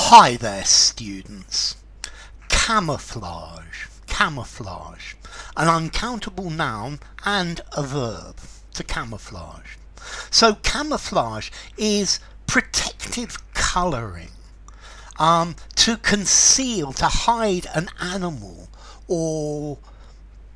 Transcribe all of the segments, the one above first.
Hi there, students. Camouflage. Camouflage. An uncountable noun and a verb. To camouflage. So camouflage is protective colouring. To conceal, to hide an animal or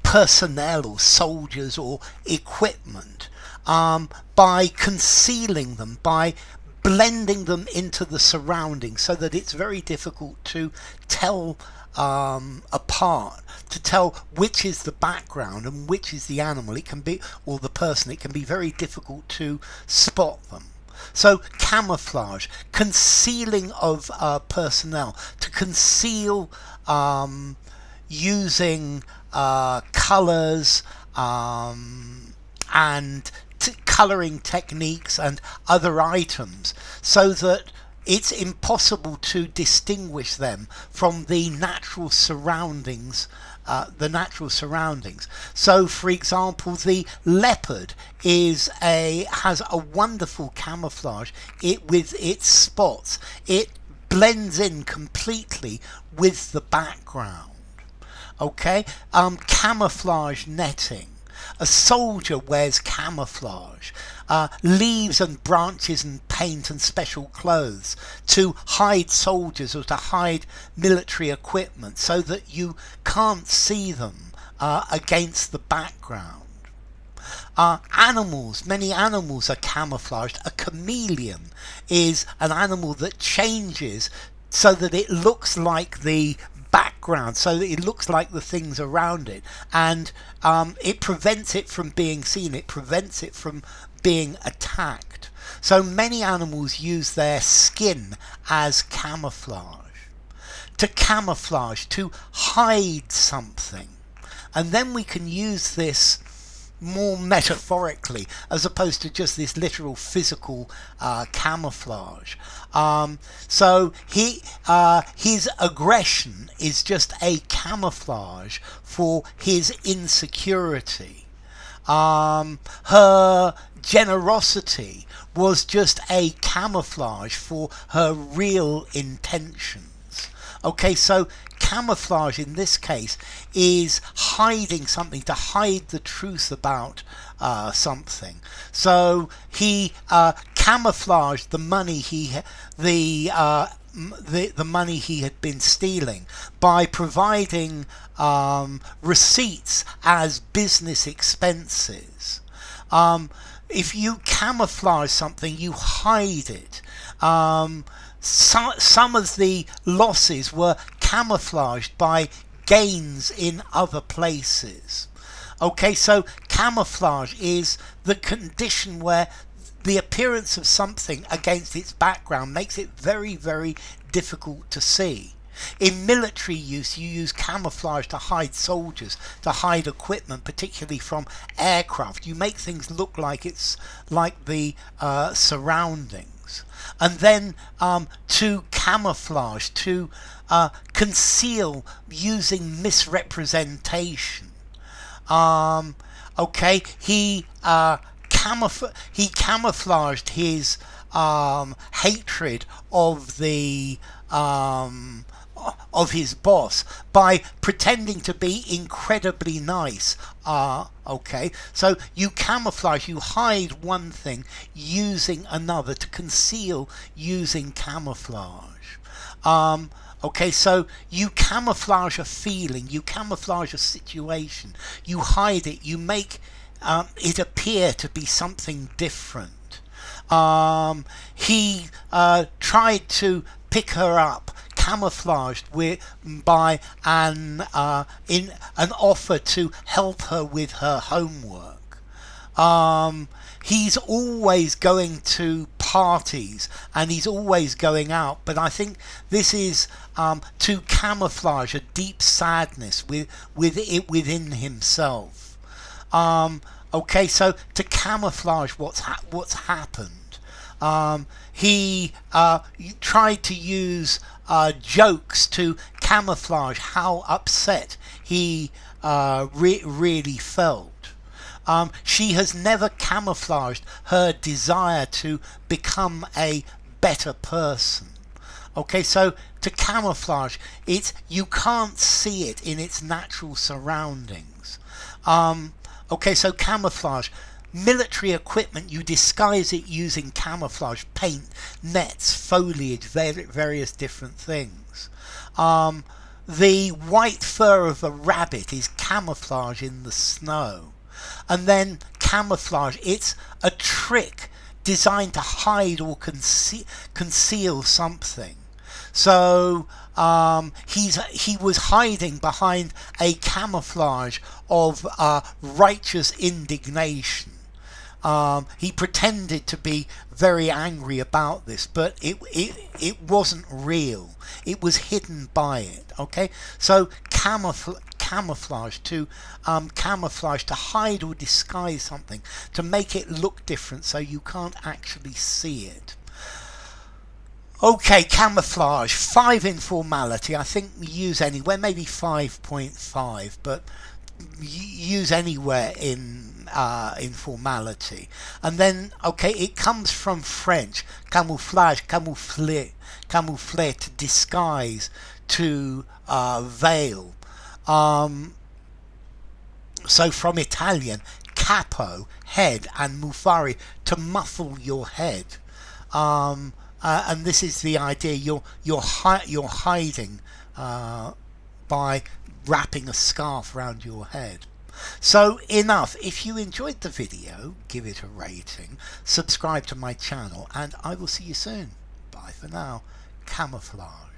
personnel or soldiers or equipment by concealing them, by blending them into the surroundings so that it's very difficult to tell apart, to tell which is the background and which is the animal. It can be, or the person. It can be very difficult to spot them. So camouflage, concealing of personnel, to conceal using colours and colouring techniques and other items so that it's impossible to distinguish them from the natural surroundings. So, for example, the leopard has a wonderful camouflage. With its spots, it blends in completely with the background. Okay, camouflage netting. A soldier wears camouflage, leaves and branches and paint and special clothes to hide soldiers or to hide military equipment so that you can't see them against the background. Animals, many animals are camouflaged. A chameleon is an animal that changes so that it looks like the background, so that it looks like the things around it, and it prevents it from being seen, it prevents it from being attacked. So many animals use their skin as camouflage. To camouflage, to hide something. And then we can use this more metaphorically as opposed to just this literal physical camouflage. So his aggression is just a camouflage for his insecurity. Her generosity was just a camouflage for her real intentions. Okay, so camouflage in this case is hiding something, to hide the truth about something. So he camouflaged the money the money he had been stealing by providing receipts as business expenses. If you camouflage something, you hide it. Some of the losses were camouflaged by gains in other places. Okay, so camouflage is the condition where the appearance of something against its background makes it very, very difficult to see. In military use, you use camouflage to hide soldiers, to hide equipment, particularly from aircraft. You make things look like it's like the surroundings. And then to camouflage, to conceal using misrepresentation. Okay, he camouflaged his hatred of the of his boss by pretending to be incredibly nice. Okay, so you camouflage, you hide one thing using another, to conceal using camouflage. Okay, so you camouflage a feeling, you camouflage a situation, you hide it, you make it appear to be something different. He tried to pick her up, camouflaged by an offer to help her with her homework. He's always going to parties and he's always going out, but I think this is to camouflage a deep sadness within himself. Okay, so to camouflage what's happened. He tried to use jokes to camouflage how upset he really felt. She has never camouflaged her desire to become a better person. Okay, so to camouflage, it's you can't see it in its natural surroundings. Okay, so camouflage, military equipment, you disguise it using camouflage, paint, nets, foliage, various different things. The white fur of a rabbit is camouflage in the snow. And then camouflage, it's a trick designed to hide or conceal something. So he was hiding behind a camouflage of righteous indignation. He pretended to be very angry about this, but it wasn't real. It was hidden by it. Okay, so camouflage to camouflage, to hide or disguise something, to make it look different so you can't actually see it. Okay, camouflage, 5 informality. I think we use anywhere, maybe 5.5, but use anywhere in informality. And then, okay, it comes from French, camouflage, camoufler, to disguise, to veil. So from Italian, capo, head, and muffari, to muffle your head. And this is the idea, you're hiding by wrapping a scarf around your head. So enough. If you enjoyed the video, give it a rating, subscribe to my channel, and I will see you soon. Bye for now. Camouflage.